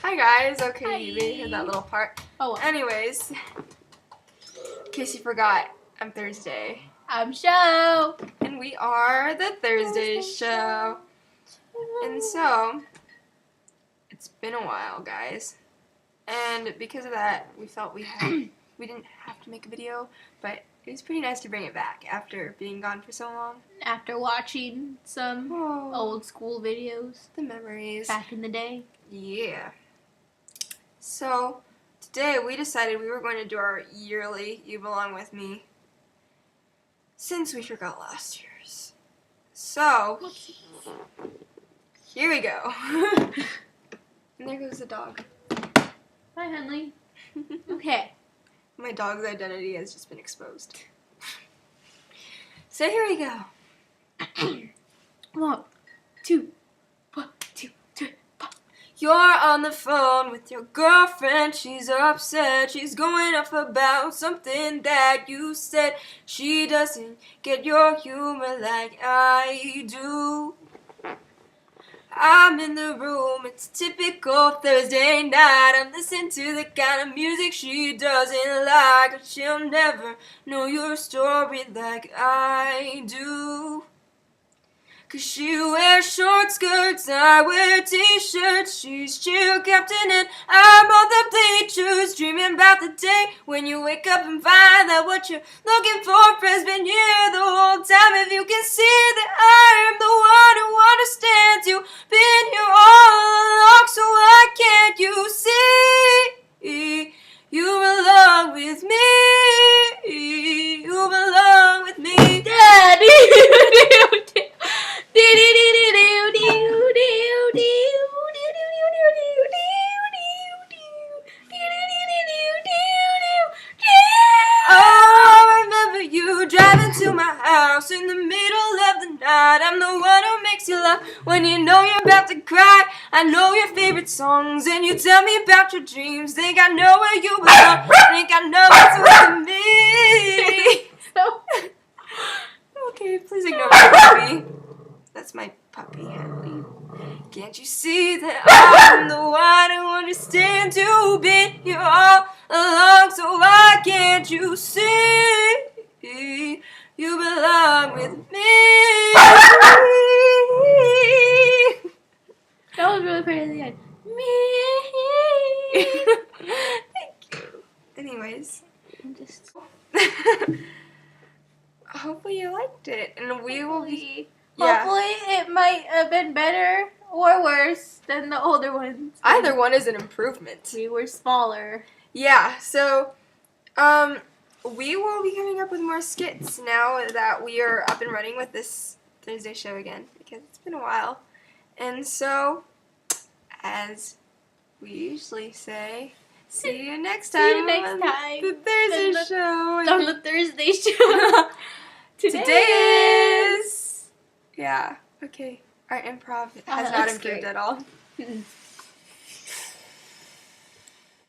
Hi guys. Okay, Hi. you didn't hear that little part. Oh well. Anyways, in case you forgot, I'm Thursday. I'm Show. And we are the Thursday Show. And so, it's been a while, guys. And because of that, we felt we didn't have to make a video, but it was pretty nice to bring it back after being gone for so long. After watching some Oh, old school videos the memories. back in the day. Yeah. So, today we decided we were going to do our yearly You Belong With Me since we forgot last year's. So, here we go. And there goes the dog. Hi, Henley. Okay. My dog's identity has just been exposed. So here we go. 1, 2, 1, 2, 3, 4. You're on the phone with your girlfriend, she's upset, she's going off about something that you said. She doesn't get your humor like I do. I'm in the room, it's typical Thursday night. I'm listening to the kind of music she doesn't like, but she'll never know your story like I do. 'Cause she wears short skirts, I wear t-shirts. She's cheer captain and I'm on the bleachers, dreaming about the day when you wake up and find that what you're looking for has been here the whole time. If you can see that I am the one who understands you, been here all along, so why can't you see? You belong with me. You belong with me. Daddy. Oh, I remember you driving to my house in the middle of the night. I'm the one who makes you laugh when you know you're about to cry. I know your favorite songs and you tell me about your dreams. Think I know where you belong. Think I know what's with me. Okay, please ignore my puppy. That's my puppy, Henley. Can't you see that I'm the one who understands you? Been here all along, so why can't you see? You belong with me. That was really pretty at the end. Thank you. Anyways, I'm just hopefully you liked it, and we will be. Hopefully it might have been better or worse than the older ones. Either one is an improvement. We were smaller. Yeah, so, we will be coming up with more skits now that we are up and running with this Thursday show again, because it's been a while. And so, as we usually say, see you next time. See you next on time. The Thursday show. On the Thursday show. Today is... Yeah, okay. Our improv has not That's improved great. at all.